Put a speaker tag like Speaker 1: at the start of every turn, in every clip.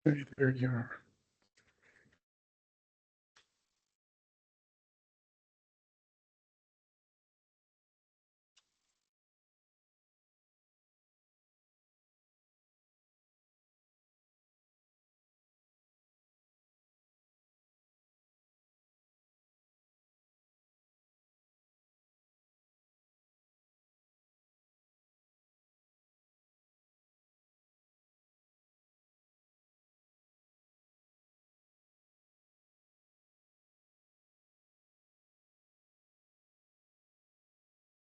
Speaker 1: Okay, there you are.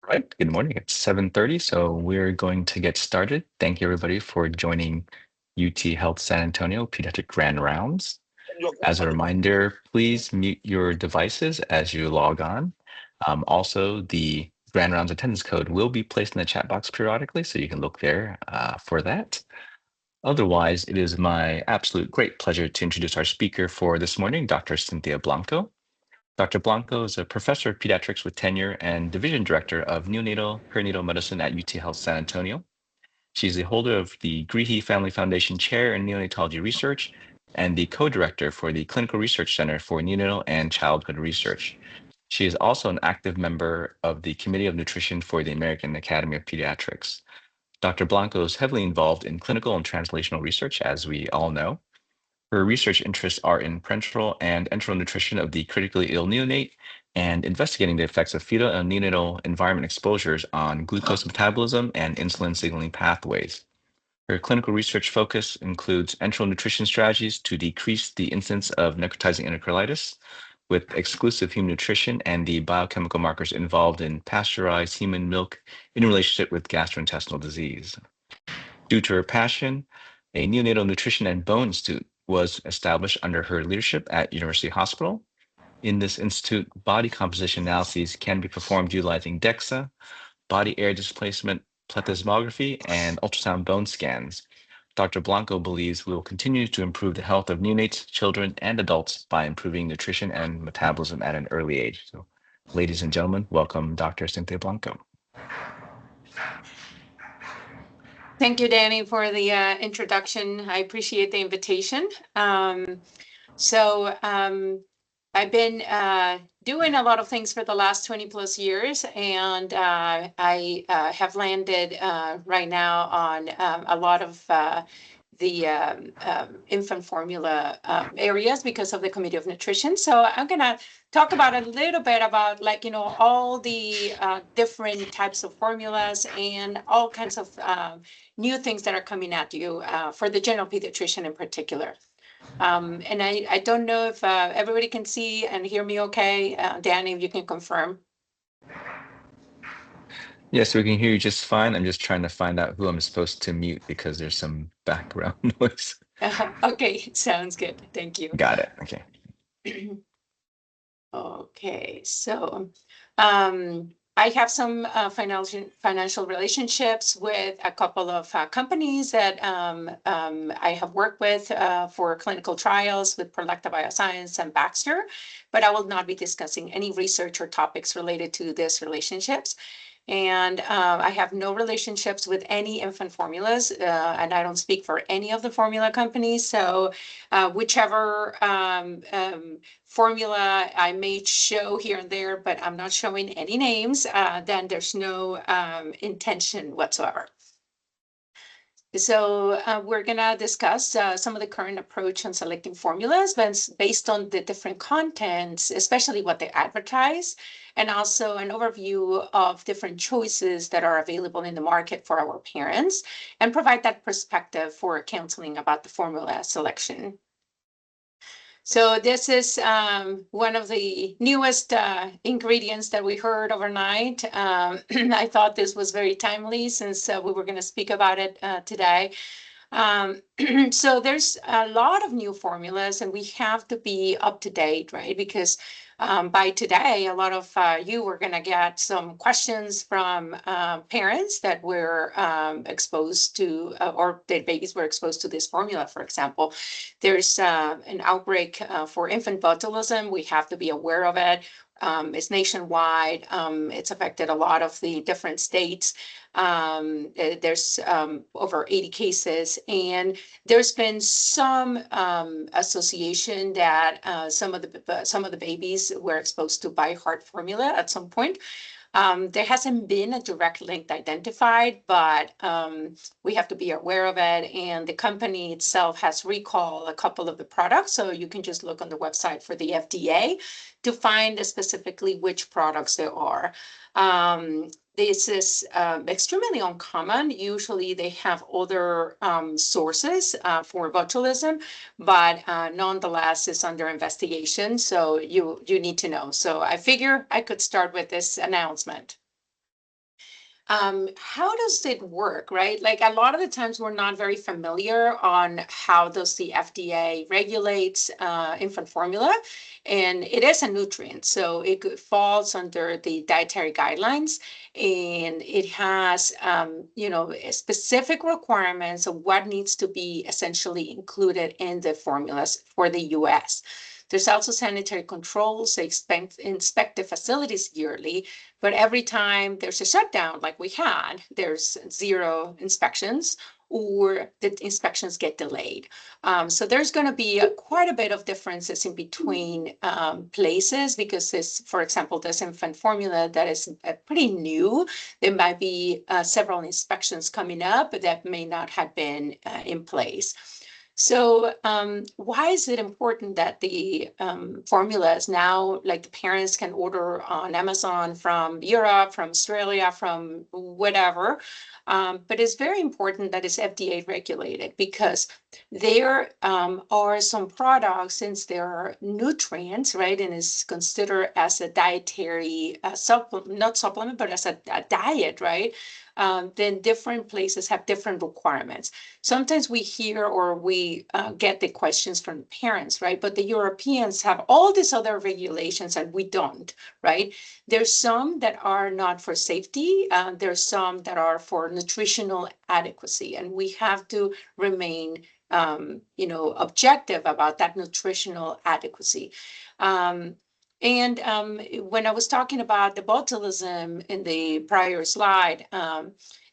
Speaker 2: Right. Good morning. It's 7:30, so we're going to get started. Thank you, everybody, for joining UT Health San Antonio Pediatric Grand Rounds. As a reminder, please mute your devices as you log on. Also, the Grand Rounds attendance code will be placed in the chat box periodically, so you can look there for that. Otherwise, it is my absolute great pleasure to introduce our speaker for this morning, Dr. Cynthia Blanco. Dr. Blanco is a professor of pediatrics with tenure and division director of neonatal perinatal medicine at UT Health San Antonio. She's the holder of the Greehey Family Foundation Chair in Neonatology Research and the co-director for the Clinical Research Center for Neonatal and Childhood Research. She is also an active member of the Committee of Nutrition for the American Academy of Pediatrics. Dr. Blanco is heavily involved in clinical and translational research, as we all know. Her research interests are in parenteral and enteral nutrition of the critically ill neonate and investigating the effects of fetal and neonatal environment exposures on glucose metabolism and insulin signaling pathways. Her clinical research focus includes enteral nutrition strategies to decrease the incidence of necrotizing enterocolitis, with exclusive human nutrition and the biochemical markers involved in pasteurized human milk in relationship with gastrointestinal disease. Due to her passion, a neonatal nutrition and bone institute was established under her leadership at University Hospital. In this institute, body composition analyses can be performed utilizing DEXA, body air displacement plethysmography, and ultrasound bone scans. Dr. Blanco believes we will continue to improve the health of neonates, children, and adults by improving nutrition and metabolism at an early age. So, ladies and gentlemen, welcome Dr. Cynthia Blanco.
Speaker 3: Thank you, Danny, for the introduction. I appreciate the invitation. I've been doing a lot of things for the last 20 plus years, and I have landed right now on a lot of the infant formula areas because of the Committee of Nutrition. So I'm going to talk about a little bit about all the different types of formulas and all kinds of new things that are coming at you for the general pediatrician in particular. And I don't know if everybody can see and hear me okay. Danny, if you can confirm.
Speaker 2: Yes, we can hear you just fine. I'm just trying to find out who I'm supposed to mute because there's some background noise.
Speaker 3: Okay, sounds good. Thank you.
Speaker 2: Got it. Okay.
Speaker 3: Okay, so I have some financial relationships with a couple of companies that I have worked with for clinical trials with Prolacta Bioscience and Baxter, but I will not be discussing any research or topics related to these relationships. And I have no relationships with any infant formulas, and I don't speak for any of the formula companies. So whichever formula I may show here and there, but I'm not showing any names, then there's no intention whatsoever. So we're going to discuss some of the current approach on selecting formulas based on the different contents, especially what they advertise, and also an overview of different choices that are available in the market for our parents, and provide that perspective for counseling about the formula selection. So this is one of the newest ingredients that we heard overnight. I thought this was very timely since we were going to speak about it today. So there's a lot of new formulas and we have to be up to date, right? Because by today, a lot of you are going to get some questions from parents that were exposed to, or their babies were exposed to this formula, for example. There's an outbreak for infant botulism. We have to be aware of it. It's nationwide. It's affected a lot of the different states. There's over 80 cases, and there's been some association that some of the babies were exposed to BioHeart formula at some point. There hasn't been a direct link identified, but we have to be aware of it. And the company itself has recalled a couple of the products. So you can just look on the website for the FDA to find specifically which products there are. This is extremely uncommon. Usually they have other sources for botulism, but nonetheless it's under investigation. So you need to know. So I figure I could start with this announcement. How does it work, right? Like a lot of the times we're not very familiar on how does the FDA regulates infant formula, and it is a nutrient, so it falls under the dietary guidelines, and it has, specific requirements of what needs to be essentially included in the formulas for the U.S. There's also sanitary controls. They inspect the facilities yearly, but every time there's a shutdown like we had, there's zero inspections or the inspections get delayed. So there's going to be quite a bit of differences in between places because this, for example, this infant formula that is pretty new, there might be several inspections coming up that may not have been in place. So why is it important that the formulas now, like the parents can order on Amazon from Europe, from Australia, from whatever, but it's very important that it's FDA regulated because there are some products, since there are nutrients, right, and is considered as a dietary supplement, not supplement, but as a diet, right? Then different places have different requirements. Sometimes we hear or we get the questions from parents, right? But the Europeans have all these other regulations and we don't, right? There's some that are not for safety. There's some that are for nutritional adequacy, and we have to remain objective about that nutritional adequacy. When I was talking about the botulism in the prior slide,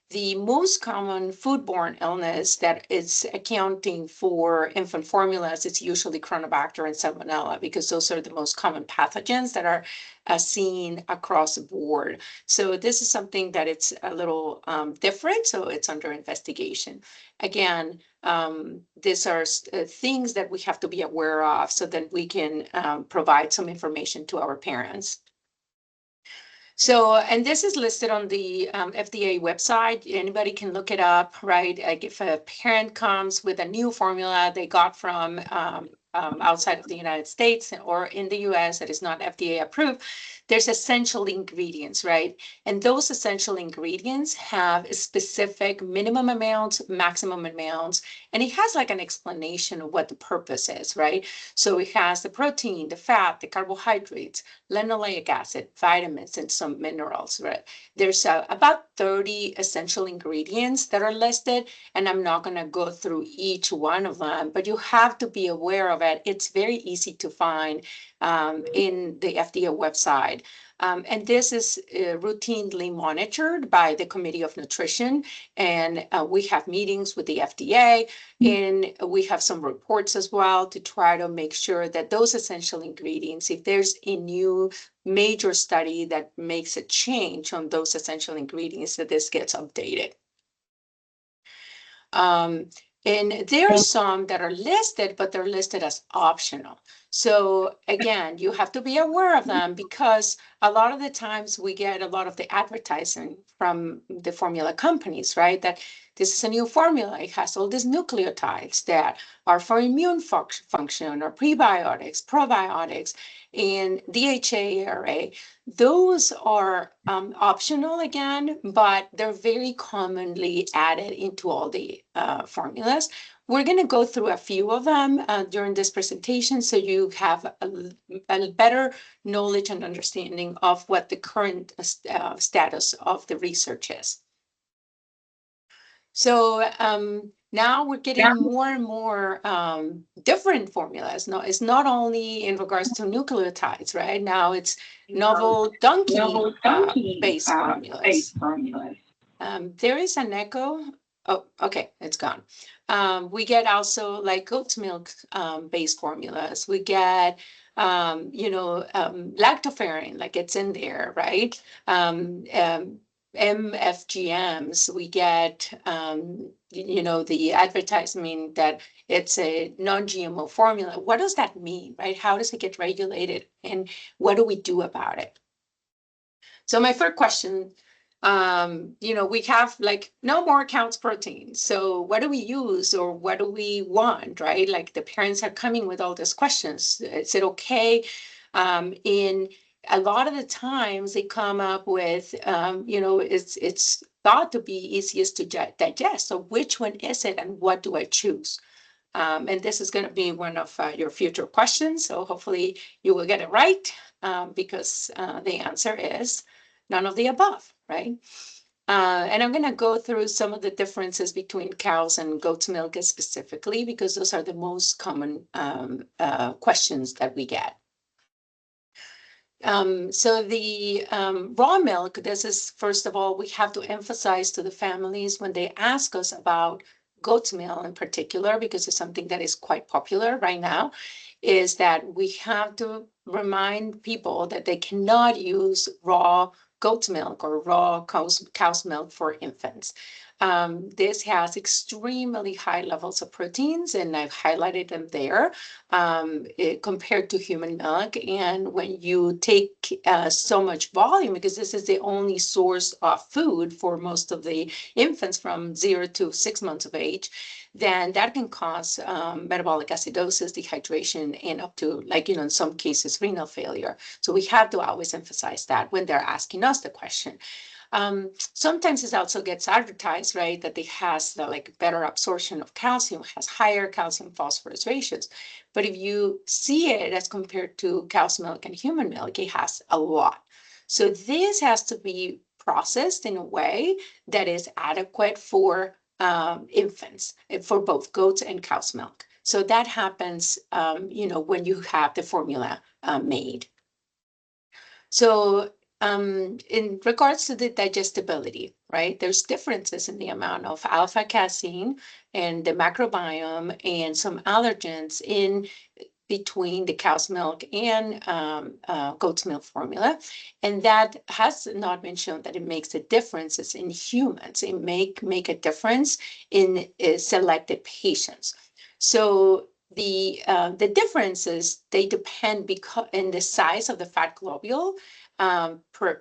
Speaker 3: the most common foodborne illness that is accounting for infant formulas is usually Chronobacter and Salmonella, because those are the most common pathogens that are seen across the board. So this is something that it's a little different, so it's under investigation. Again, these are things that we have to be aware of so that we can provide some information to our parents. So, and this is listed on the FDA website. Anybody can look it up, right? Like if a parent comes with a new formula they got from outside of the United States or in the US that is not FDA approved, there's essential ingredients, right? And those essential ingredients have specific minimum amounts, maximum amounts, and it has like an explanation of what the purpose is, right? So it has the protein, the fat, the carbohydrates, linoleic acid, vitamins, and some minerals, right? There's about 30 essential ingredients that are listed, and I'm not going to go through each one of them, but you have to be aware of it. It's very easy to find in the FDA website. And this is routinely monitored by the Committee of Nutrition. And we have meetings with the FDA, and we have some reports as well to try to make sure that those essential ingredients, if there's a new major study that makes a change on those essential ingredients, that this gets updated. And there are some that are listed, but they're listed as optional. So again, you have to be aware of them because a lot of the times we get a lot of the advertising from the formula companies, right? That this is a new formula. It has all these nucleotides that are for immune function or prebiotics, probiotics, and DHA, ARA. Those are optional again, but they're very commonly added into all the formulas. We're going to go through a few of them during this presentation so you have a better knowledge and understanding of what the current status of the research is. So now we're getting more and more different formulas. No, it's not only in regards to nucleotides, right? Now it's novel donkey based formulas. There is an echo. Oh, okay, it's gone. We get also like goat's milk based formulas. We get, lactoferrin, like it's in there, right? MFGMs. We get, the advertisement that it's a non-GMO formula. What does that mean, right? How does it get regulated, and what do we do about it? So my first question, we have like no more counts protein. So what do we use, or what do we want, right? Like the parents are coming with all these questions. Is it okay? In a lot of the times they come up with, it's thought to be easiest to digest. So which one is it, and what do I choose? And this is going to be one of your future questions. So hopefully you will get it right, because the answer is none of the above, right? And I'm going to go through some of the differences between cows and goat's milk specifically, because those are the most common questions that we get. So the raw milk, this is, first of all, we have to emphasize to the families when they ask us about goat's milk in particular, because it's something that is quite popular right now, is that we have to remind people that they cannot use raw goat's milk or raw cow's milk for infants. This has extremely high levels of proteins, and I've highlighted them there, compared to human milk. And when you take so much volume, because this is the only source of food for most of the infants from 0 to 6 months of age, then that can cause metabolic acidosis, dehydration, and up to, like, in some cases, renal failure. So we have to always emphasize that when they're asking us the question. Sometimes it also gets advertised, right, that it has the like better absorption of calcium, has higher calcium phosphorus ratios. But if you see it as compared to cow's milk and human milk, it has a lot. So this has to be processed in a way that is adequate for infants, for both goats and cow's milk. So that happens, when you have the formula made. So in regards to the digestibility, right, there's differences in the amount of alpha casein and the microbiome and some allergens in between the cow's milk and goat's milk formula. And that has not been shown that it makes a difference in humans. It make a difference in selected patients. So the differences, they depend in the size of the fat globule,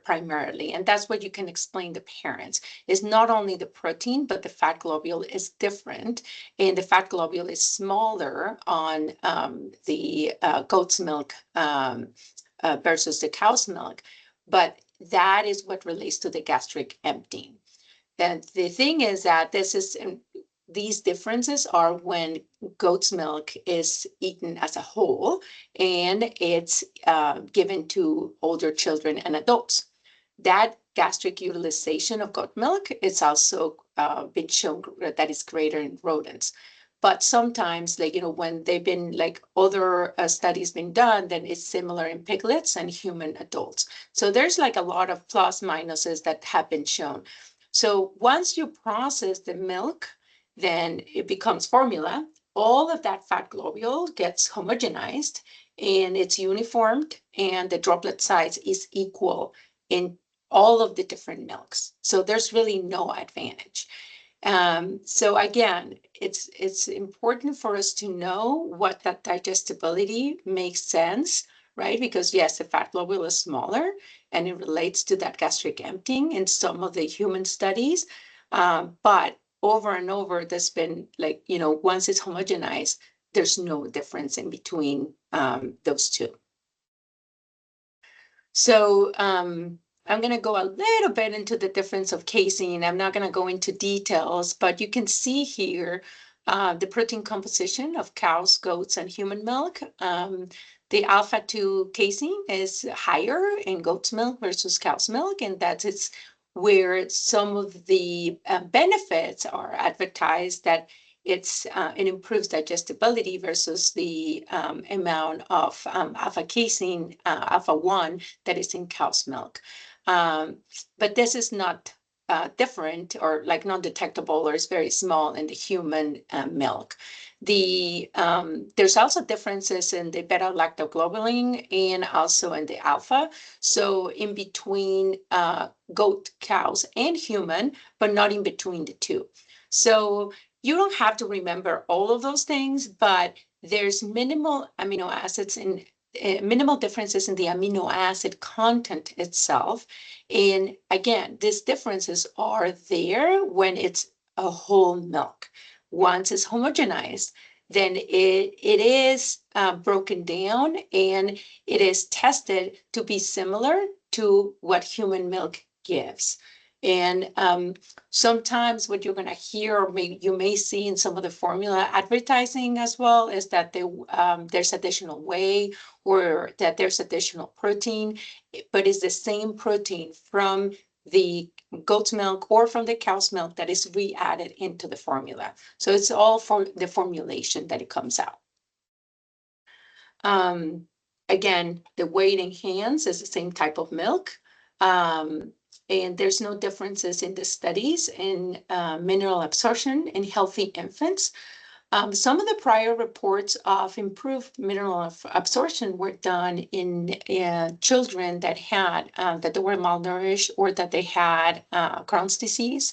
Speaker 3: primarily. And that's what you can explain to parents, is not only the protein, but the fat globule is different. And the fat globule is smaller on the goat's milk versus the cow's milk. But that is what relates to the gastric emptying. And the thing is that these differences are when goat's milk is eaten as a whole, and it's given to older children and adults. That gastric utilization of goat milk is also been shown that is greater in rodents. But sometimes, like, when they've been like other studies been done, then it's similar in piglets and human adults. So there's like a lot of plus minuses that have been shown. So once you process the milk, then it becomes formula. All of that fat globule gets homogenized and it's uniformed, and the droplet size is equal in all of the different milks. So there's really no advantage. So again, it's important for us to know what that digestibility makes sense, right? Because yes, the fat globule is smaller and it relates to that gastric emptying in some of the human studies. But over and over, there's been like, once it's homogenized, there's no difference in between those two. So I'm going to go a little bit into the difference of casein. I'm not going to go into details, but you can see here the protein composition of cows, goats, and human milk. The alpha-2 casein is higher in goat's milk versus cow's milk, and that is where some of the benefits are advertised that it improves digestibility versus the amount of alpha casein, alpha 1, that is in cow's milk. But this is not different or like non-detectable, or is very small in the human milk. There's also differences in the beta-lactoglobulin and also in the alpha. So in between goat, cows, and human, but not in between the two. So you don't have to remember all of those things, but there's minimal amino acids in minimal differences in the amino acid content itself. And again, these differences are there when it's a whole milk. Once it's homogenized, then it is broken down and it is tested to be similar to what human milk gives. And sometimes what you're going to hear, or you may see in some of the formula advertising as well, is that there's additional whey or that there's additional protein, but it's the same protein from the goat's milk or from the cow's milk that is re-added into the formula. So it's all for the formulation that it comes out. Again, the weight in hands is the same type of milk. And there's no differences in the studies in mineral absorption in healthy infants. Some of the prior reports of improved mineral absorption were done in children that had that they were malnourished or that they had Crohn's disease,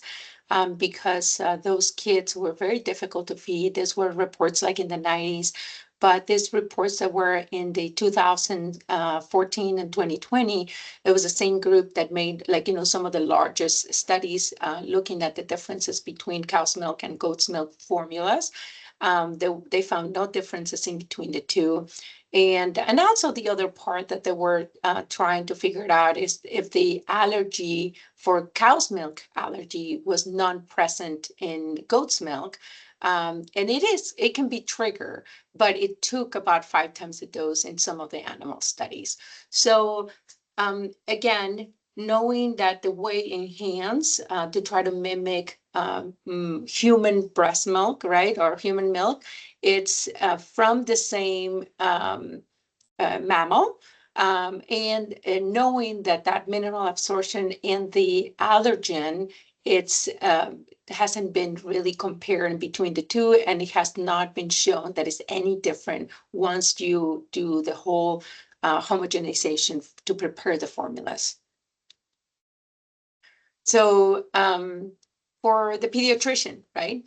Speaker 3: because those kids were very difficult to feed. These were reports like in the 90s, but these reports that were in the 2014 and 2020, it was the same group that made, like, some of the largest studies looking at the differences between cow's milk and goat's milk formulas. They found no differences in between the two. And also the other part that they were trying to figure it out is if the allergy for cow's milk allergy was non-present in goat's milk. And it can be trigger, but it took about 5 times the dose in some of the animal studies. So again, knowing that the way in hands to try to mimic human breast milk, right, or human milk, it's from the same mammal. And knowing that mineral absorption and the allergen, it's hasn't been really compared between the two, and it has not been shown that it's any different once you do the whole homogenization to prepare the formulas. So for the pediatrician, right?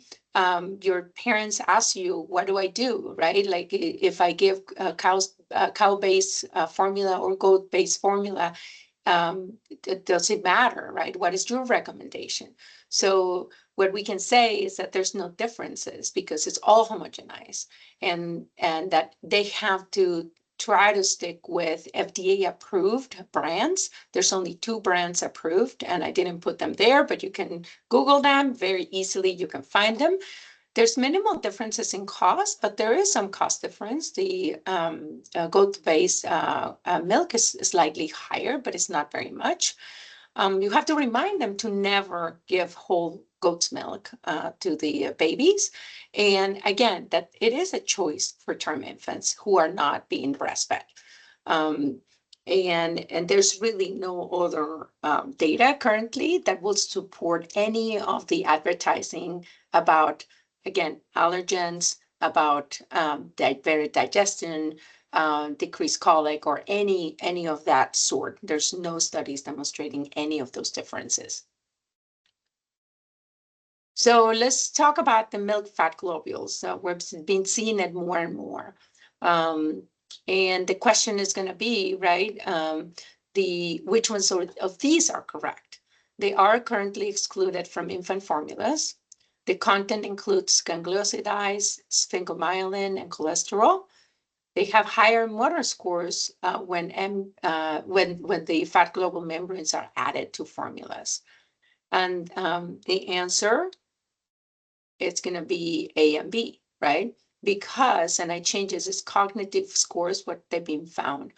Speaker 3: Your parents ask you, what do I do, right? Like if I give cow-based formula or goat-based formula, does it matter, right? What is your recommendation? So what we can say is that there's no differences because it's all homogenized, and that they have to try to stick with FDA approved brands. There's only 2 brands approved, and I didn't put them there, but you can Google them very easily. You can find them. There's minimal differences in cost, but there is some cost difference. The goat-based milk is slightly higher, but it's not very much. You have to remind them to never give whole goat's milk to the babies. And again, that it is a choice for term infants who are not being breastfed. And there's really no other data currently that will support any of the advertising about, again, allergens, about very digestion, decreased colic, or any of that sort. There's no studies demonstrating any of those differences. So let's talk about the milk fat globules. We've been seeing it more and more. And the question is going to be, right, which ones of these are correct? They are currently excluded from infant formulas. The content includes gangliosides, sphingomyelin, and cholesterol. They have higher motor scores when the fat globule membranes are added to formulas. And the answer, it's going to be A and B, right? Because, and I changes its cognitive scores, what they've been found.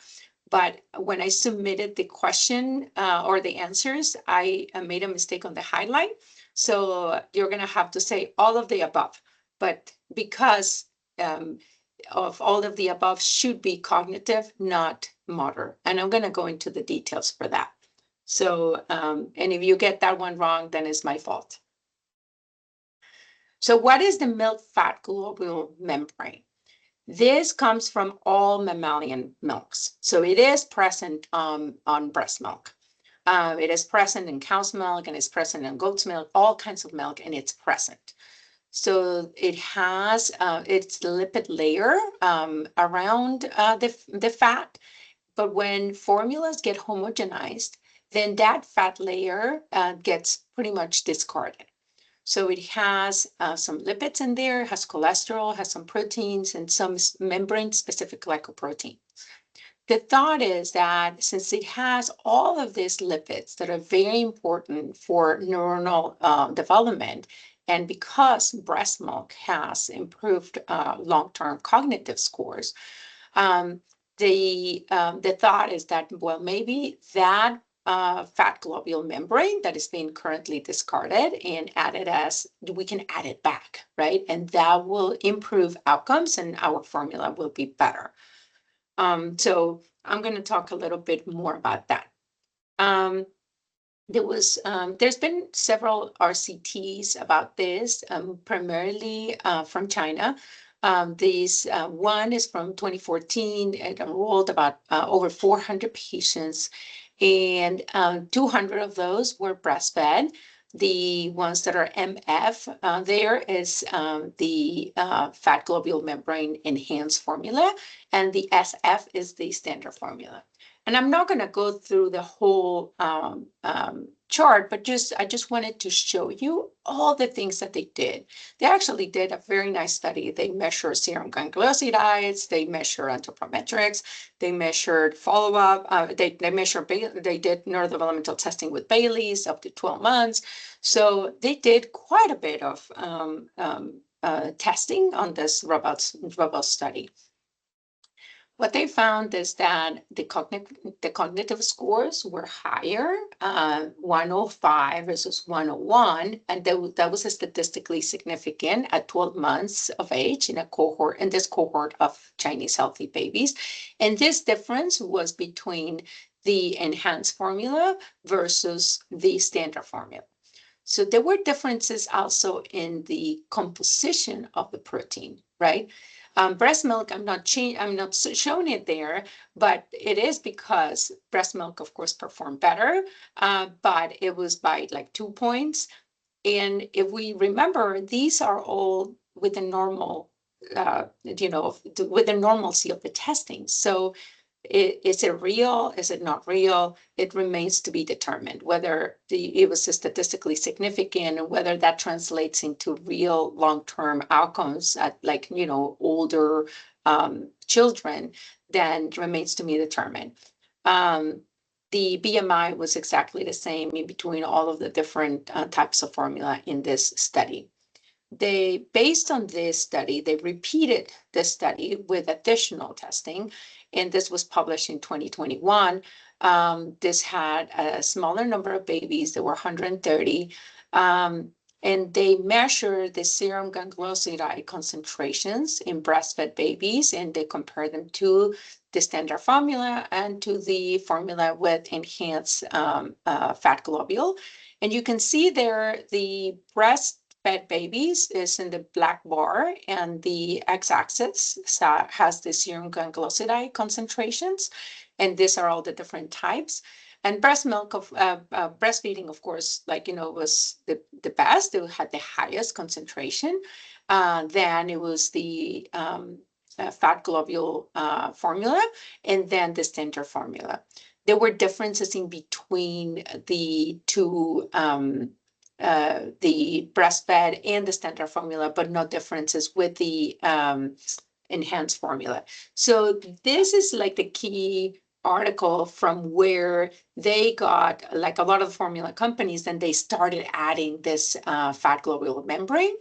Speaker 3: But when I submitted the question or the answers, I made a mistake on the highlight. So you're going to have to say all of the above. But because of all of the above should be cognitive, not motor. And I'm going to go into the details for that. So, and if you get that one wrong, then it's my fault. So what is the milk fat globule membrane? This comes from all mammalian milks. So it is present on breast milk. It is present in cow's milk and it's present in goat's milk, all kinds of milk, and it's present. So it has its lipid layer around the fat, but when formulas get homogenized, then that fat layer gets pretty much discarded. So it has some lipids in there, has cholesterol, has some proteins, and some membrane-specific glycoprotein. The thought is that since it has all of these lipids that are very important for neuronal development, and because breast milk has improved long-term cognitive scores, the thought is that, well, maybe that fat globule membrane that is being currently discarded and added as, we can add it back, right? And that will improve outcomes and our formula will be better. So I'm going to talk a little bit more about that. There's been several RCTs about this, primarily from China. One is from 2014. It enrolled about over 400 patients, and 200 of those were breastfed. The ones that are MF, there is the fat globule membrane enhanced formula, and the SF is the standard formula. And I'm not going to go through the whole chart, but I just wanted to show you all the things that they did. They actually did a very nice study. They measured serum gangliosides, they measured anthropometrics, they measured follow-up, they did neurodevelopmental testing with Bailey's up to 12 months. So they did quite a bit of testing on this robust study. What they found is that the cognitive scores were higher, 105 versus 101, and that was statistically significant at 12 months of age in this cohort of Chinese healthy babies. And this difference was between the enhanced formula versus the standard formula. So there were differences also in the composition of the protein, right? Breast milk, I'm not showing it there, but it is because breast milk, of course, performed better, but it was by like 2 points. And if we remember, these are all within normal, with the normalcy of the testing. So is it real? Is it not real? It remains to be determined whether it was statistically significant and whether that translates into real long-term outcomes at older children, then remains to be determined. The BMI was exactly the same in between all of the different types of formula in this study. Based on this study, they repeated this study with additional testing, and this was published in 2021. This had a smaller number of babies. There were 130, and they measured the serum ganglioside concentrations in breastfed babies, and they compared them to the standard formula and to the formula with enhanced fat globule. And you can see there the breastfed babies is in the black bar, and the x-axis has the serum ganglioside concentrations, and these are all the different types. And breast milk breastfeeding, of course, was the best. It had the highest concentration. Then it was the fat globule formula, and then the standard formula. There were differences in between the two, the breastfed and the standard formula, but no differences with the enhanced formula. So this is like the key article from where they got, like a lot of the formula companies, and they started adding this fat globule membrane,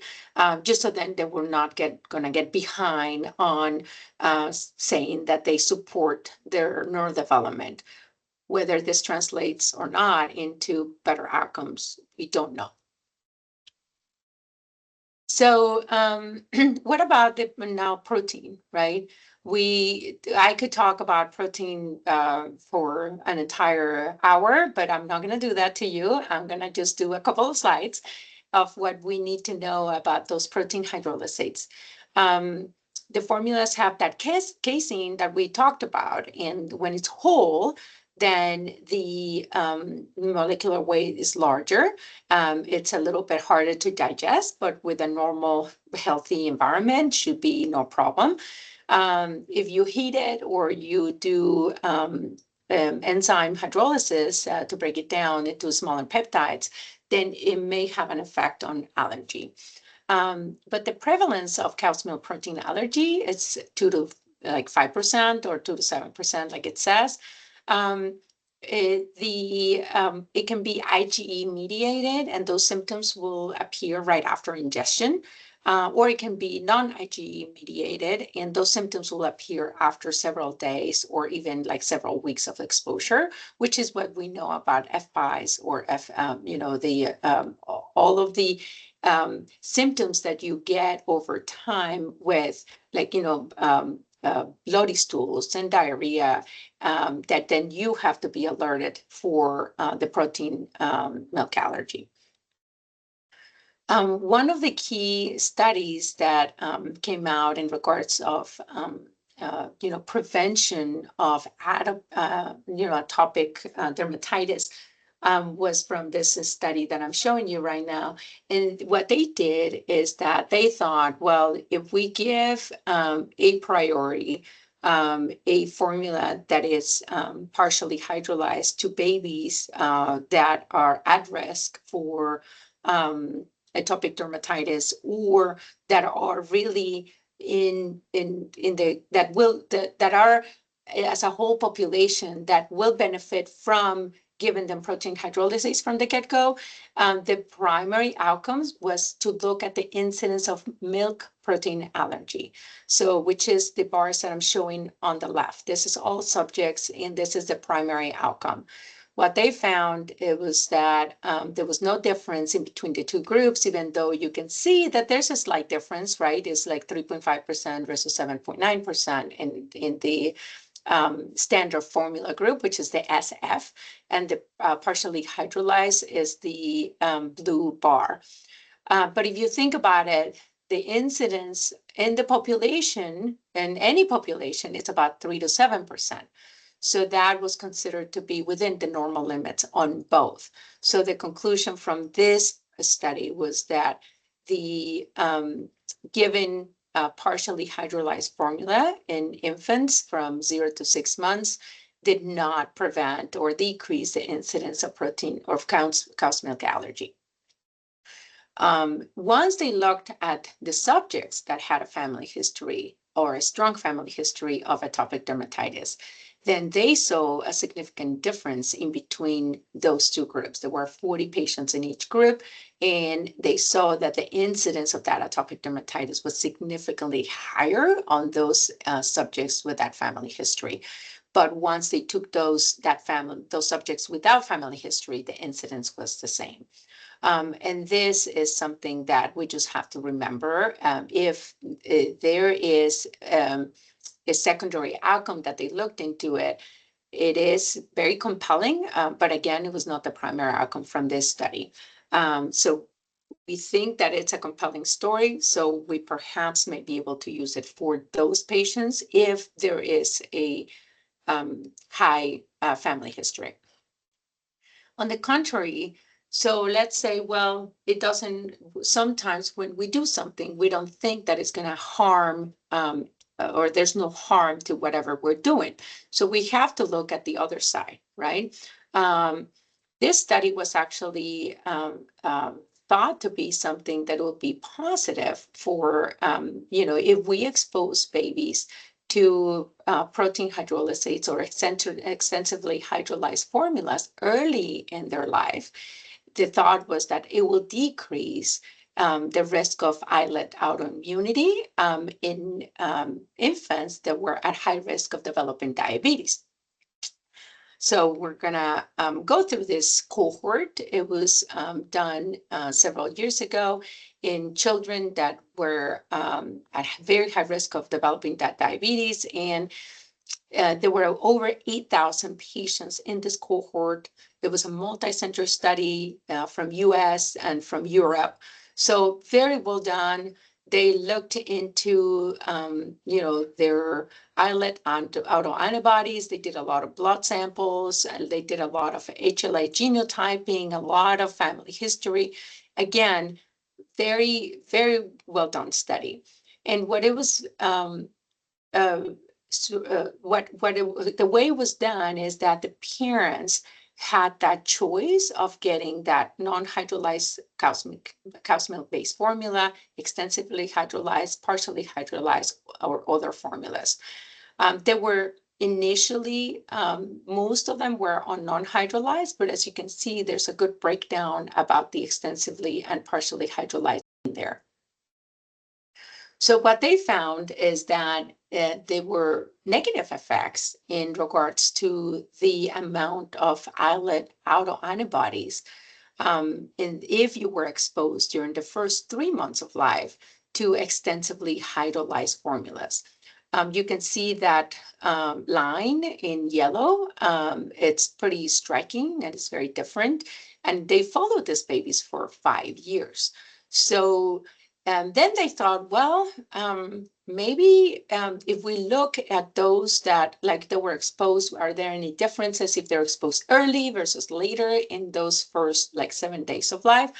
Speaker 3: just so then they were not gonna get behind on saying that they support their neurodevelopment. Whether this translates or not into better outcomes, we don't know. So what about the now protein, right? I could talk about protein for an entire hour, but I'm not going to do that to you. I'm going to just do a couple of slides of what we need to know about those protein hydrolysates. The formulas have that casein that we talked about, and when it's whole, then the molecular weight is larger. It's a little bit harder to digest, but with a normal, healthy environment, should be no problem. If you heat it or you do enzyme hydrolysis to break it down into smaller peptides, then it may have an effect on allergy. But the prevalence of cow's milk protein allergy is 2 to like 5% or 2 to 7%, like it says. It can be IgE mediated, and those symptoms will appear right after ingestion. Or it can be non-IgE mediated, and those symptoms will appear after several days or even like several weeks of exposure, which is what we know about FPIs or all of the symptoms that you get over time with, like, bloody stools and diarrhea, that then you have to be alerted for the protein milk allergy. One of the key studies that came out in regards of prevention of atopic dermatitis was from this study that I'm showing you right now. And what they did is that they thought, well, if we give a priori a formula that is partially hydrolyzed to babies that are at risk for atopic dermatitis, or that are really that are as a whole population that will benefit from giving them protein hydrolysis from the get-go, the primary outcomes was to look at the incidence of milk protein allergy. So, which is the bars that I'm showing on the left. This is all subjects, and this is the primary outcome. What they found, it was that there was no difference in between the two groups, even though you can see that there's a slight difference, right? It's like 3.5% versus 7.9% in the standard formula group, which is the SF, and the partially hydrolyzed is the blue bar. But if you think about it, the incidence in the population, in any population, it's about 3 to 7%. So that was considered to be within the normal limits on both. So the conclusion from this study was that the given partially hydrolyzed formula in infants from 0 to 6 months did not prevent or decrease the incidence of protein or cow's milk allergy. Once they looked at the subjects that had a family history or a strong family history of atopic dermatitis, then they saw a significant difference in between those two groups. There were 40 patients in each group, and they saw that the incidence of that atopic dermatitis was significantly higher on those subjects with that family history. But once they took those subjects without family history, the incidence was the same. And this is something that we just have to remember. If there is a secondary outcome that they looked into it, it is very compelling, but again, it was not the primary outcome from this study. So we think that it's a compelling story, so we perhaps may be able to use it for those patients if there is a high family history. On the contrary, so let's say, well, it doesn't, sometimes when we do something, we don't think that it's going to harm or there's no harm to whatever we're doing. So we have to look at the other side, right? This study was actually thought to be something that would be positive for, if we expose babies to protein hydrolysates or extensively hydrolyzed formulas early in their life, the thought was that it will decrease the risk of islet autoimmunity in infants that were at high risk of developing diabetes. So we're going to go through this cohort. It was done several years ago in children that were at very high risk of developing that diabetes. And there were over 8,000 patients in this cohort. It was a multi-center study from US and from Europe. So very well done. They looked into, their islet autoantibodies. They did a lot of blood samples. And they did a lot of HLA genotyping, a lot of family history. Again, very, very well done study. And what it was, the way it was done is that the parents had that choice of getting that non-hydrolyzed cow's milk-based formula, extensively hydrolyzed, partially hydrolyzed, or other formulas. There were initially, most of them were on non-hydrolyzed, but as you can see, there's a good breakdown about the extensively and partially hydrolyzed in there. So what they found is that there were negative effects in regards to the amount of islet autoantibodies if you were exposed during the first 3 months of life to extensively hydrolyzed formulas. You can see that line in yellow. It's pretty striking and it's very different. And they followed these babies for 5 years. So and then they thought, well, maybe if we look at those that were exposed, are there any differences if they're exposed early versus later in those first 7 days of life?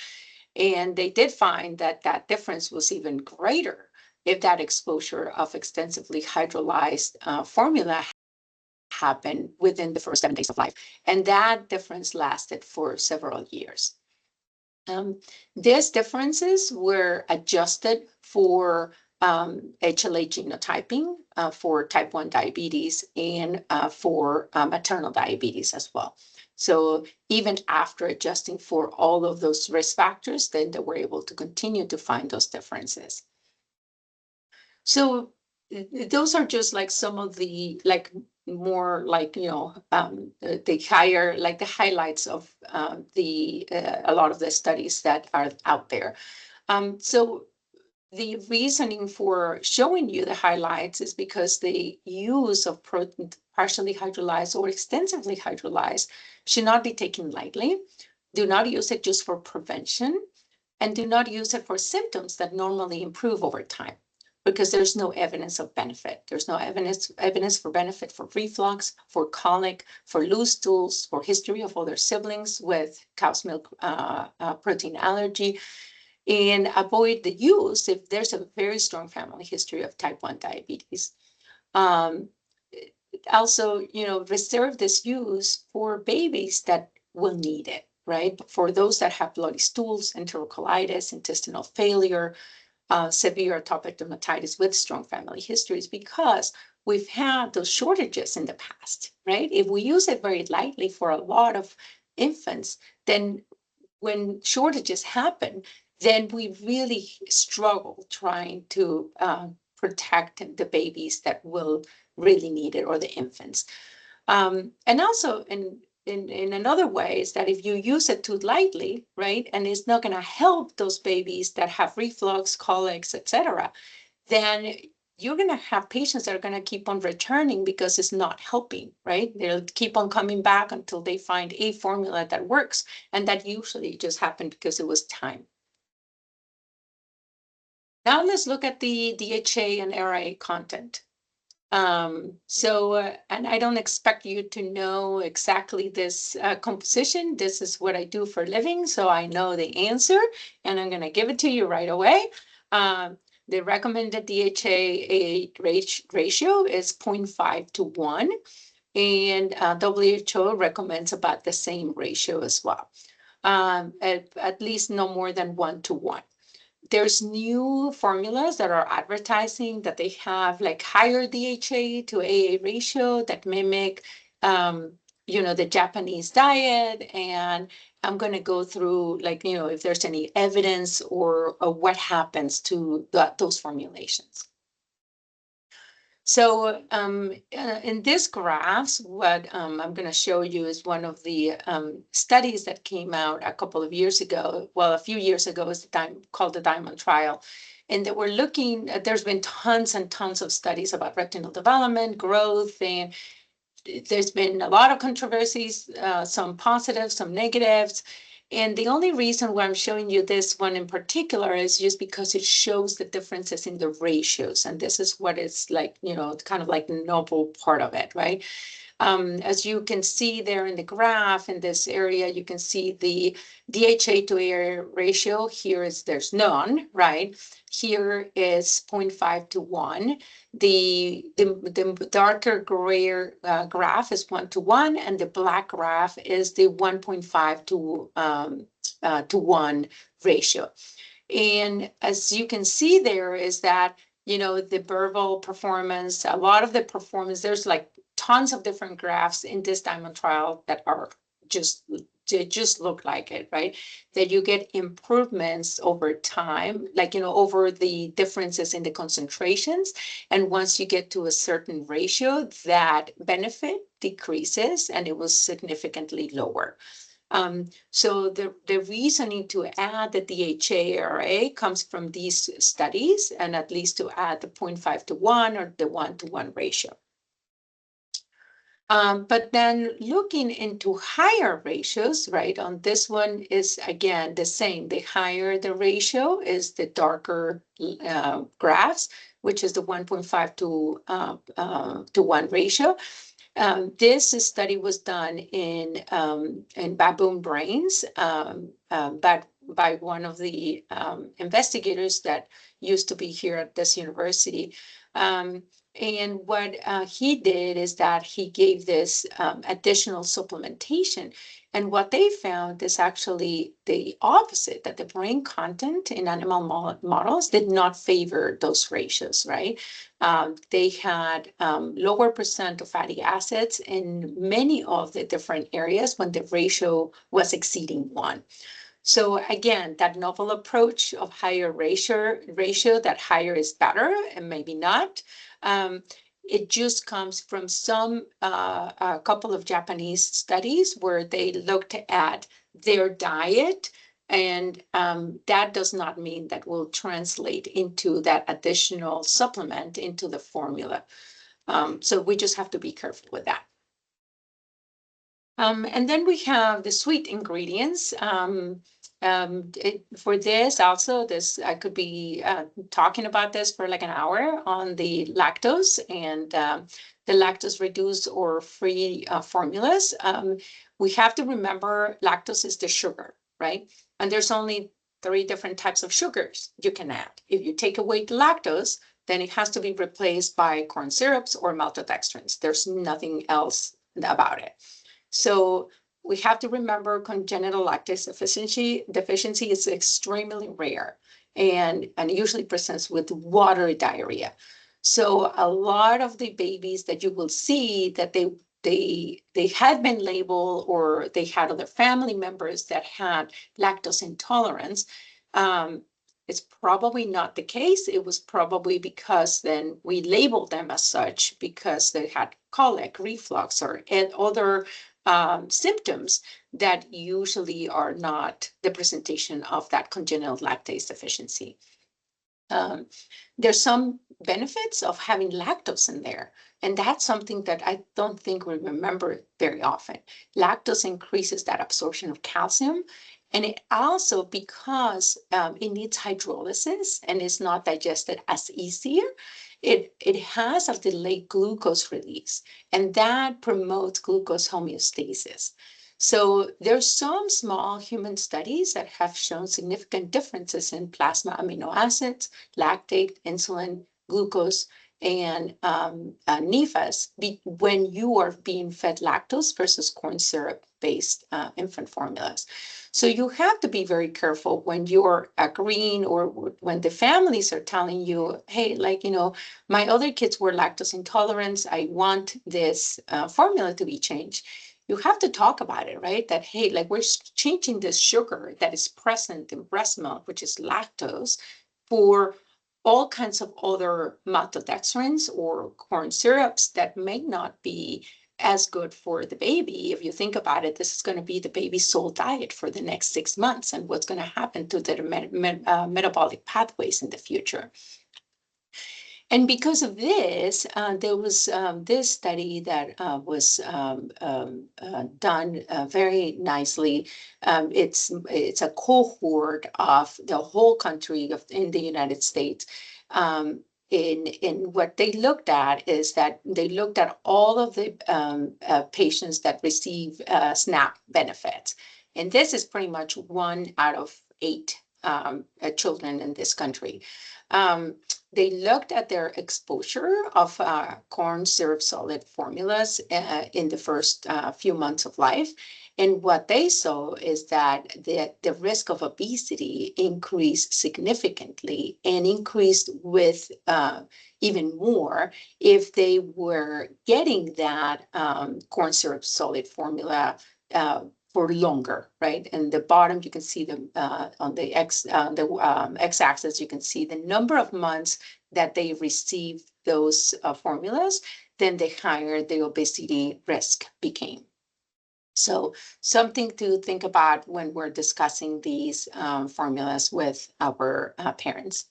Speaker 3: And they did find that that difference was even greater if that exposure of extensively hydrolyzed formula happened within the first 7 days of life. And that difference lasted for several years. These differences were adjusted for HLA genotyping for type 1 diabetes and for maternal diabetes as well. So even after adjusting for all of those risk factors, then they were able to continue to find those differences. So those are just some of the more the higher the highlights of a lot of the studies that are out there. So the reasoning for showing you the highlights is because the use of protein partially hydrolyzed or extensively hydrolyzed should not be taken lightly. Do not use it just for prevention, and do not use it for symptoms that normally improve over time, because there's no evidence of benefit. There's no evidence for benefit for reflux, for colic, for loose stools, for history of other siblings with cow's milk protein allergy. And avoid the use if there's a very strong family history of type 1 diabetes. Also, reserve this use for babies that will need it, right? For those that have bloody stools, enterocolitis, intestinal failure, severe atopic dermatitis with strong family histories, because we've had those shortages in the past, right? If we use it very lightly for a lot of infants, then when shortages happen, then we really struggle trying to protect the babies that will really need it, or the infants. And also in another way is that if you use it too lightly, right, and it's not going to help those babies that have reflux, colics, etc., then you're going to have patients that are going to keep on returning because it's not helping, right? They'll keep on coming back until they find a formula that works. And that usually just happened because it was time. Now let's look at the DHA and RA content. And I don't expect you to know exactly this composition. This is what I do for a living, so I know the answer, and I'm going to give it to you right away. The recommended DHA ratio is 0.5 to 1, and WHO recommends about the same ratio as well, at least no more than 1 to 1. there's new formulas that are advertising that they have like higher DHA to AA ratio that mimic, the Japanese diet. And I'm going to go through like, if there's any evidence or what happens to those formulations. So in this graphs, what I'm going to show you is one of the studies that came out a couple of years ago. Well, a few years ago is called the Diamond Trial. And that we're looking, there's been tons and tons of studies about retinal development, growth, and there's been a lot of controversies, some positive, some negatives. And the only reason why I'm showing you this one in particular is just because it shows the differences in the ratios. And this is what is like, kind of like the novel part of it, right? As you can see there in the graph in this area, you can see the DHA to AA ratio. Here is there's none, right? Here is 0.5 to 1. The darker gray graph is 1 to 1, and the black graph is the 1.5 to 1 ratio. And as you can see there is that, the Burville performance, a lot of the performance, there's like tons of different graphs in this Diamond Trial that are just look like it, right? That you get improvements over time, like, over the differences in the concentrations. And once you get to a certain ratio, that benefit decreases and it was significantly lower. So the reasoning to add the DHA comes from these studies, and at least to add the 0.5 to 1 or the 1 to 1 ratio. But then looking into higher ratios, right, on this one is again the same. The higher the ratio is the darker graphs, which is the 1.5 to 1 ratio. This study was done in baboon brains, but by one of the investigators that used to be here at this university. And what he did is that he gave this additional supplementation. And what they found is actually the opposite, that the brain content in animal models did not favor those ratios, right? They had lower percent of fatty acids in many of the different areas when the ratio was exceeding 1. So again, that novel approach of higher ratio, that higher is better and maybe not. It just comes from a couple of Japanese studies where they looked at their diet, and that does not mean that will translate into that additional supplement into the formula. So we just have to be careful with that. And then we have the sweet ingredients. For this also, I could be talking about this for like an hour on the lactose and the lactose reduced or free formulas. We have to remember lactose is the sugar, right? And there's only 3 different types of sugars you can add. If you take away the lactose, then it has to be replaced by corn syrups or maltodextrins. There's nothing else about it. So we have to remember congenital lactase deficiency is extremely rare and usually presents with watery diarrhea. So a lot of the babies that you will see that they had been labeled or they had other family members that had lactose intolerance, it's probably not the case. It was probably because then we labeled them as such because they had colic, reflux, or other symptoms that usually are not the presentation of that congenital lactase deficiency. There's some benefits of having lactose in there, and that's something that I don't think we remember very often. Lactose increases that absorption of calcium, and it also, because it needs hydrolysis and is not digested as easier, it has a delayed glucose release, and that promotes glucose homeostasis. So there's some small human studies that have shown significant differences in plasma amino acids, lactate, insulin, glucose, and NIFAS when you are being fed lactose versus corn syrup-based infant formulas. So you have to be very careful when you're agreeing or when the families are telling you, hey, like, my other kids were lactose intolerant. I want this formula to be changed. You have to talk about it, right? That, hey, like we're changing this sugar that is present in breast milk, which is lactose, for all kinds of other maltodextrins or corn syrups that may not be as good for the baby. If you think about it, this is going to be the baby's sole diet for the next 6 months, and what's going to happen to the metabolic pathways in the future. And because of this, there was this study that was done very nicely. It's a cohort of the whole country in the United States. In what they looked at is that they looked at all of the patients that receive SNAP benefits. And this is pretty much 1 out of 8 children in this country. They looked at their exposure of corn syrup solid formulas in the first few months of life. And what they saw is that the risk of obesity increased significantly and increased with even more if they were getting that corn syrup solid formula for longer, right? And the bottom, you can see on the x-axis, you can see the number of months that they received those formulas, then the higher the obesity risk became. So something to think about when we're discussing these formulas with our parents.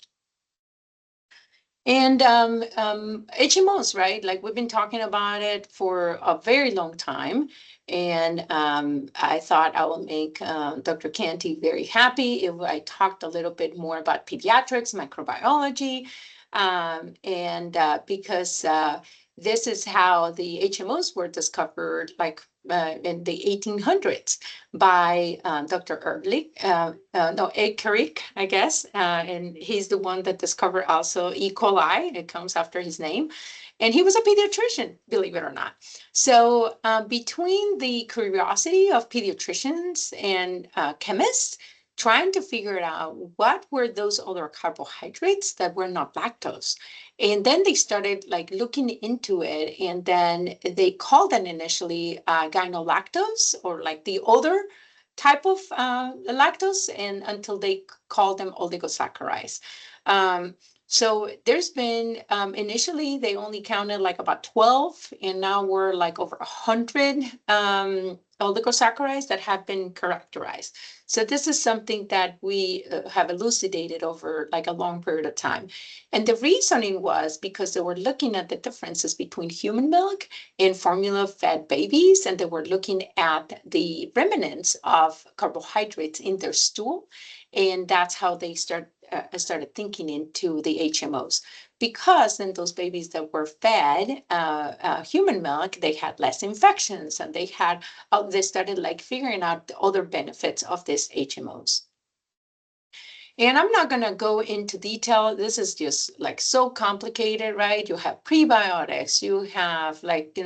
Speaker 3: And HMOs, right? Like we've been talking about it for a very long time. And I thought I will make Dr. Canty very happy if I talked a little bit more about pediatrics, microbiology, and because this is how the HMOs were discovered, like in the 1800s by Dr. Ekerik, I guess, and he's the one that discovered also E. coli. It comes after his name. And he was a pediatrician, believe it or not. So between the curiosity of pediatricians and chemists, trying to figure out what were those other carbohydrates that were not lactose. And then they started like looking into it, and then they called them initially gynolactose, or like the other type of lactose, and until they called them oligosaccharides. So there's been, initially they only counted like about 12, and now we're like over 100 oligosaccharides that have been characterized. So this is something that we have elucidated over like a long period of time. And the reasoning was because they were looking at the differences between human milk and formula-fed babies, and they were looking at the remnants of carbohydrates in their stool. And that's how they started thinking into the HMOs, because then those babies that were fed human milk, they had less infections, and they started like figuring out the other benefits of these HMOs. And I'm not going to go into detail. This is just like so complicated, right? You have prebiotics, you have like,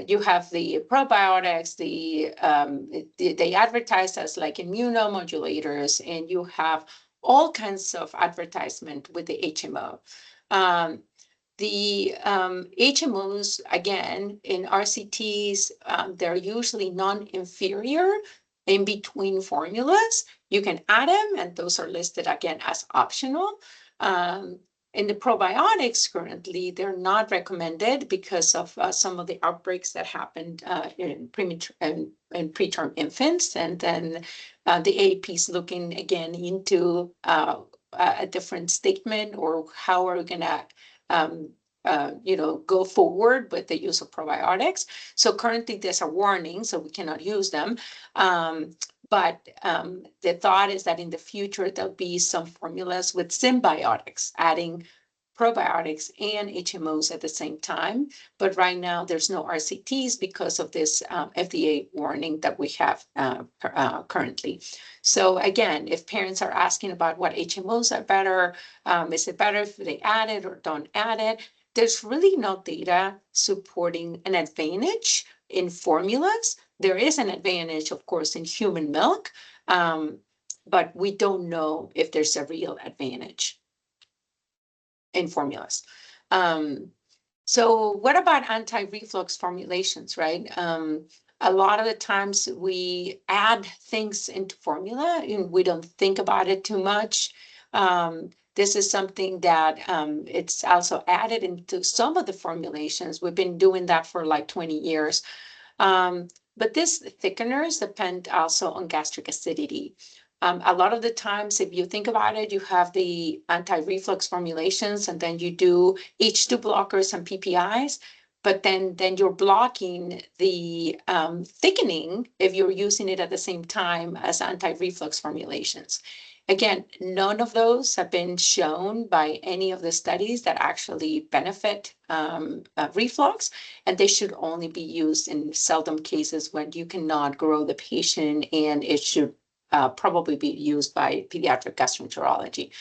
Speaker 3: you have the probiotics, they advertise as like immunomodulators, and you have all kinds of advertisement with the HMO. The HMOs, again, in RCTs, they're usually non-inferior in between formulas. You can add them, and those are listed again as optional. In the probiotics currently, they're not recommended because of some of the outbreaks that happened in preterm infants. And then the AAP is looking again into a different statement, or how are we going to go forward with the use of probiotics. So currently there's a warning, so we cannot use them. But the thought is that in the future, there'll be some formulas with symbiotics, adding probiotics and HMOs at the same time. But right now, there's no RCTs because of this FDA warning that we have currently. So again, if parents are asking about what HMOs are better, is it better if they add it or don't add it? There's really no data supporting an advantage in formulas. There is an advantage, of course, in human milk, but we don't know if there's a real advantage in formulas. So what about anti-reflux formulations, right? A lot of the times we add things into formula and we don't think about it too much. This is something that it's also added into some of the formulations. We've been doing that for like 20 years. But these thickeners depend also on gastric acidity. A lot of the times, if you think about it, you have the anti-reflux formulations, and then you do H2 blockers and PPIs, but then you're blocking the thickening if you're using it at the same time as anti-reflux formulations. Again, none of those have been shown by any of the studies that actually benefit reflux, and they should only be used in seldom cases when you cannot grow the patient, and it should probably be used by pediatric gastroenterology.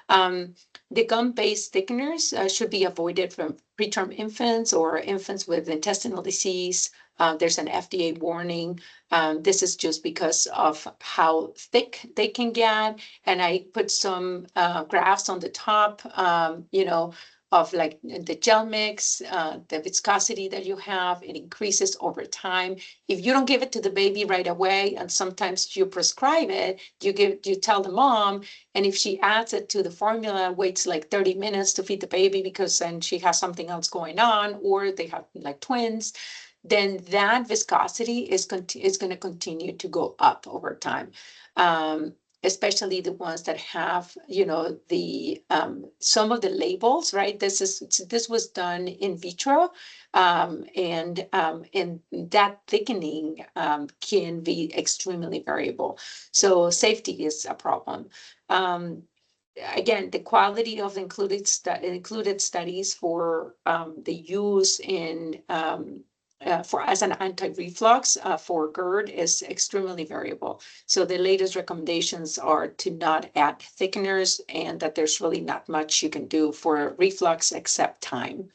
Speaker 3: The gum-based thickeners should be avoided from preterm infants or infants with intestinal disease. There's an FDA warning. This is just because of how thick they can get. And I put some graphs on the top, of like the gel mix, the viscosity that you have. It increases over time. If you don't give it to the baby right away, and sometimes you prescribe it, you tell the mom, and if she adds it to the formula, waits like 30 minutes to feed the baby because then she has something else going on, or they have like twins, then that viscosity is going to continue to go up over time. Especially the ones that have, the some of the labels, right? This was done in vitro, and that thickening can be extremely variable. So safety is a problem. Again, the quality of included studies for the use in for as an anti-reflux for GERD is extremely variable. So the latest recommendations are to not add thickeners, and that there's really not much you can do for reflux except time.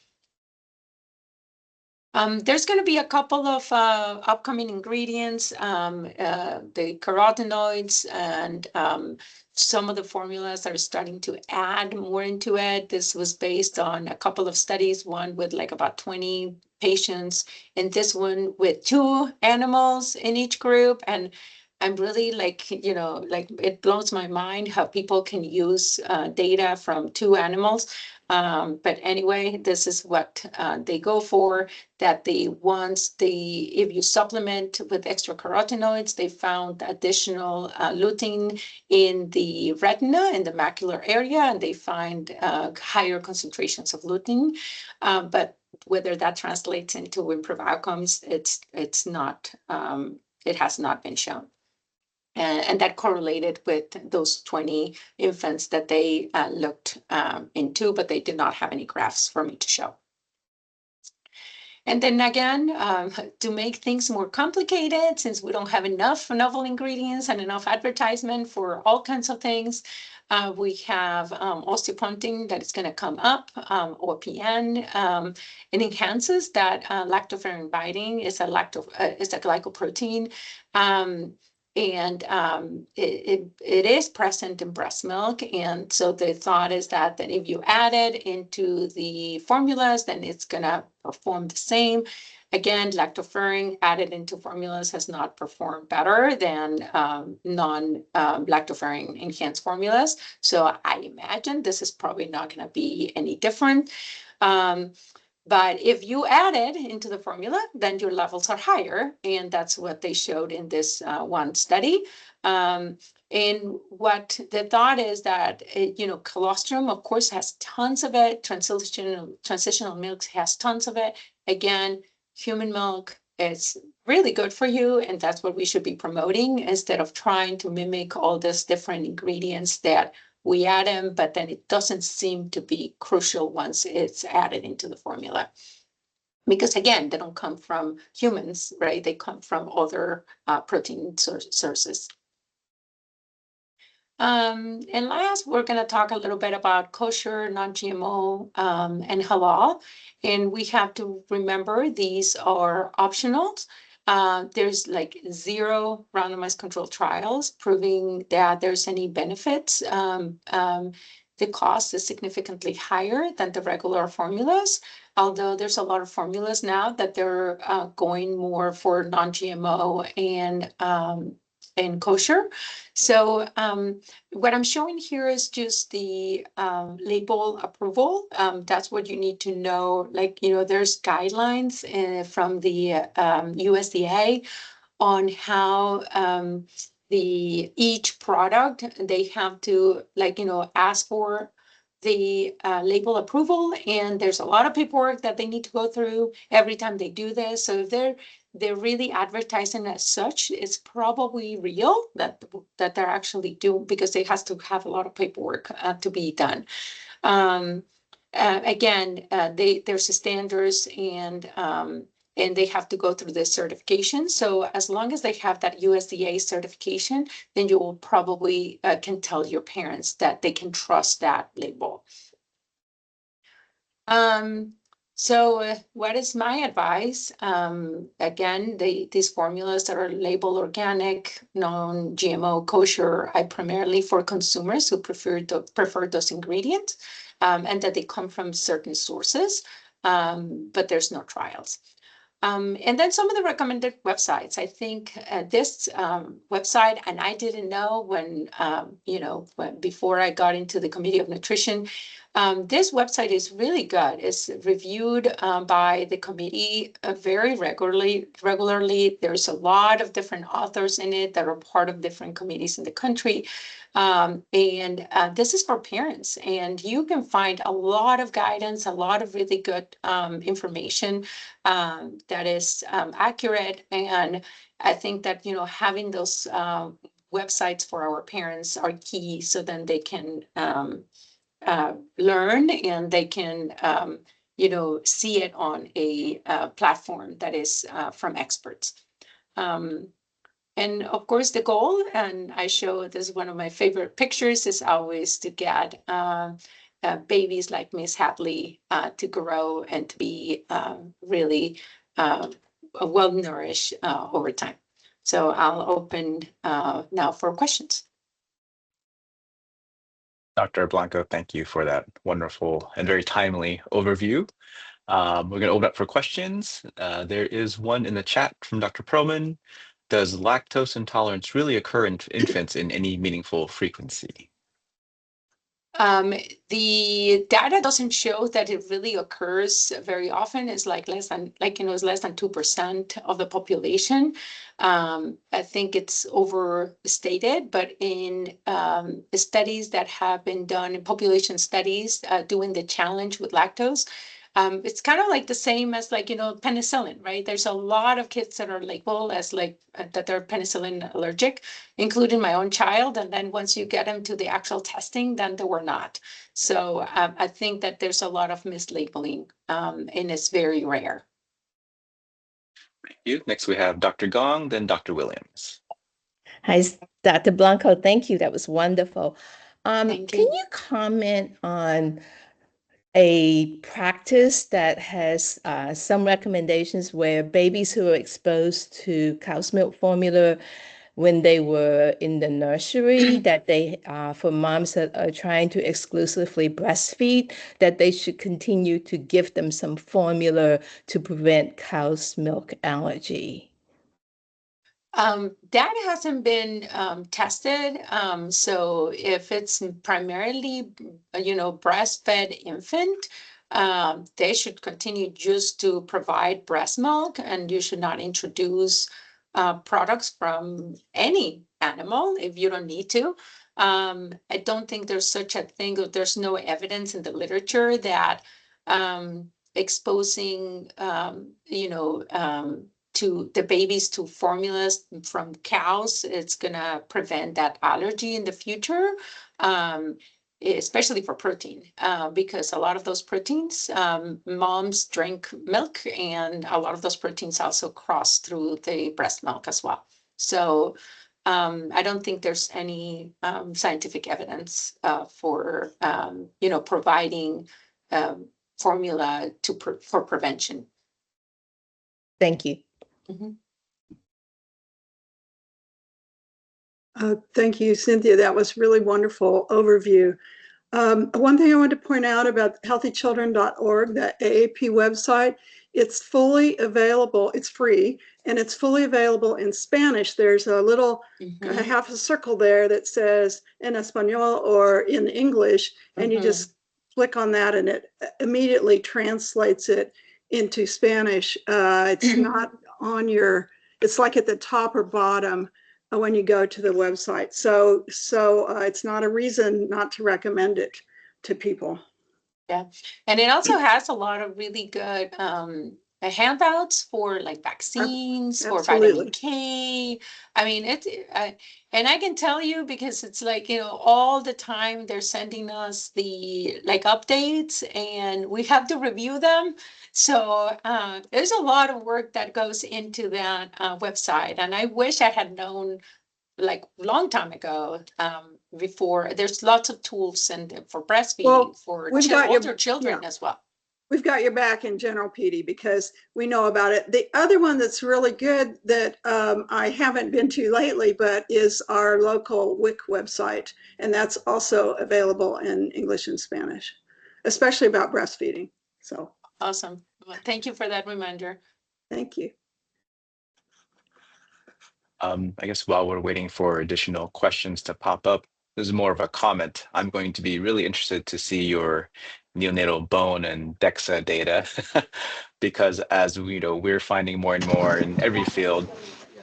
Speaker 3: There's going to be a couple of upcoming ingredients, the carotenoids, and some of the formulas are starting to add more into it. This was based on a couple of studies, one with like about 20 patients, and this one with 2 animals in each group. And I'm really like, it blows my mind how people can use data from 2 animals. But anyway, this is what they go for, that if you supplement with extra carotenoids, they found additional lutein in the retina, in the macular area, and they find higher concentrations of lutein. But whether that translates into improved outcomes, it's not, it has not been shown. And that correlated with those 20 infants that they looked into, but they did not have any graphs for me to show. And then again, to make things more complicated, since we don't have enough novel ingredients and enough advertisement for all kinds of things, we have osteopontin that is going to come up, OPN. It enhances that lactoferrin binding. It's a glycoprotein. And it is present in breast milk. And so the thought is that if you add it into the formulas, then it's going to perform the same. Again, lactoferrin added into formulas has not performed better than non-lactoferrin enhanced formulas. So I imagine this is probably not going to be any different. But if you add it into the formula, then your levels are higher. And that's what they showed in this one study. And what the thought is that, colostrum, of course, has tons of it. Transitional milk has tons of it. Again, human milk is really good for you. And that's what we should be promoting instead of trying to mimic all these different ingredients that we add them, but then it doesn't seem to be crucial once it's added into the formula. Because again, they don't come from humans, right? They come from other protein sources. And last, we're going to talk a little bit about kosher, non-GMO, and halal. And we have to remember these are optional. There's like 0 randomized controlled trials proving that there's any benefits. The cost is significantly higher than the regular formulas, although there's a lot of formulas now that they're going more for non-GMO and kosher. So what I'm showing here is just the label approval. That's what you need to know. Like, there's guidelines from the USDA on how each product, they have to ask for the label approval, and there's a lot of paperwork that they need to go through every time they do this. So if they're really advertising as such, it's probably real that they're actually doing, because they has to have a lot of paperwork to be done. Again, there's standards, and they have to go through this certification. So as long as they have that USDA certification, then you will probably can tell your parents that they can trust that label. So what is my advice? Again, these formulas that are labeled organic, non-GMO, kosher, I primarily for consumers who prefer those ingredients, and that they come from certain sources, but there's no trials. And then some of the recommended websites. I think this website, and I didn't know when before I got into the Committee of Nutrition, this website is really good. It's reviewed by the committee very regularly. There's a lot of different authors in it that are part of different committees in the country. And this is for parents, and you can find a lot of guidance, a lot of really good information that is accurate. And I think that, having those websites for our parents are key, so then they can learn, and they can, see it on a platform that is from experts. And of course, the goal, and I show this is one of my favorite pictures, is always to get babies like Miss Hadley to grow and to be really well nourished over time. So I'll open now for questions.
Speaker 2: Dr. Blanco, thank you for that wonderful and very timely overview. We're going to open up for questions. There is one in the chat from Dr. Proman. Does lactose intolerance really occur in infants in any meaningful frequency?
Speaker 3: The data doesn't show that it really occurs very often. It's like less than 2% of the population. I think it's overstated, but in studies that have been done in population studies doing the challenge with lactose, it's kind of like the same as penicillin, right? There's a lot of kids that are labeled as that they're penicillin allergic, including my own child. And then once you get them to the actual testing, then they were not. So I think that there's a lot of mislabeling, and it's very rare.
Speaker 2: Thank you. Next, we have Dr. Gong, then Dr. Williams.
Speaker 1: Hi, Dr. Blanco. Thank you. That was wonderful.
Speaker 3: Thank
Speaker 1: Can
Speaker 3: you.
Speaker 1: you comment on a practice that has some recommendations where babies who are exposed to cow's milk formula when they were in the nursery, that they, for moms that are trying to exclusively breastfeed, that they should continue to give them some formula to prevent cow's milk allergy?
Speaker 3: That hasn't been tested. So if it's primarily, breastfed infant, they should continue just to provide breast milk, and you should not introduce products from any animal if you don't need to. I don't think there's such a thing, or there's no evidence in the literature that exposing, to the babies to formulas from cows, it's gonna prevent that allergy in the future. especially for protein, because a lot of those proteins, moms drink milk, and a lot of those proteins also cross through the breast milk as well. So I don't think there's any scientific evidence for providing formula for prevention.
Speaker 1: Thank you.
Speaker 3: Mhm.
Speaker 4: Thank you, Cynthia. That was really wonderful overview. One thing I want to point out about healthychildren.org, that AAP website, it's fully available. It's free, and it's fully available in Spanish. There's a little half a circle there that says en español or in English, and you just click on that and it immediately translates it into Spanish. It's not on your, it's like at the top or bottom when you go to the website. So it's not a reason not to recommend it to people.
Speaker 3: Yeah, and it also has a lot of really good handouts for like vaccines, for vitamin K. I mean, and I can tell you because it's like, all the time they're sending us the like updates and we have to review them. So there's a lot of work that goes into that website. And I wish I had known like long time ago, before. There's lots of tools and for breastfeeding for older children as well.
Speaker 4: We've got your back in general PD because we know about it. The other one that's really good that I haven't been to lately, but is our local WIC website. And that's also available in English and Spanish, especially about breastfeeding. So
Speaker 3: awesome. Well, thank you for that reminder.
Speaker 4: Thank you.
Speaker 2: I guess while we're waiting for additional questions to pop up, this is more of a comment. I'm going to be really interested to see your neonatal bone and DEXA data because as we know, we're finding more and more in every field,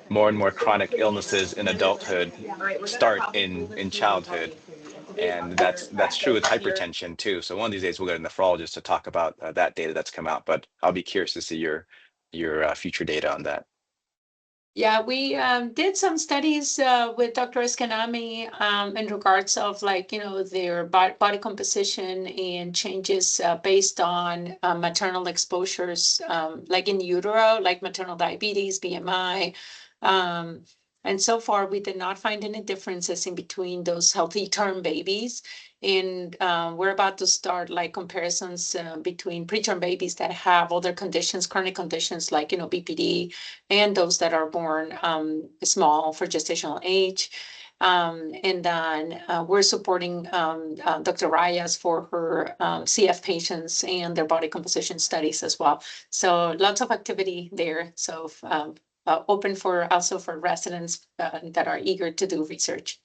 Speaker 2: more and more chronic illnesses in adulthood start in childhood. And that's true with hypertension too. So one of these days we'll get a nephrologist to talk about that data that's come out, but I'll be curious to see your future data on that.
Speaker 3: Yeah, we did some studies with Dr. Escanami in regards of like, their body composition and changes based on maternal exposures, like in utero, like maternal diabetes, BMI. And so far, we did not find any differences in between those healthy term babies. And we're about to start like comparisons between preterm babies that have other conditions, chronic conditions like, BPD, and those that are born small for gestational age. And then we're supporting Dr. Reyes for her CF patients and their body composition studies as well. So lots of activity there. So open also for residents that are eager to do research.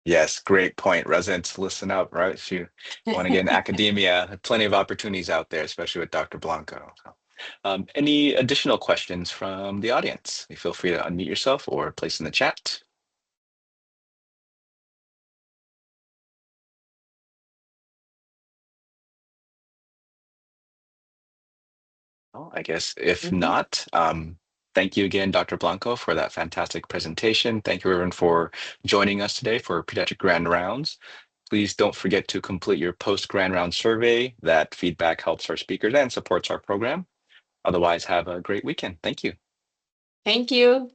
Speaker 2: Yes, great point. Residents, listen up, right? If you want to get in academia, plenty of opportunities out there, especially with Dr. Blanco. So, any additional questions from the audience? Feel free to unmute yourself or place in the chat. Well, I guess if not, thank you again, Dr. Blanco, for that fantastic presentation. Thank you, everyone, for joining us today for Pediatric Grand Rounds. Please don't forget to complete your post-Grand Round survey. That feedback helps our speakers and supports our program. Otherwise, have a great weekend. Thank you.
Speaker 3: Thank you.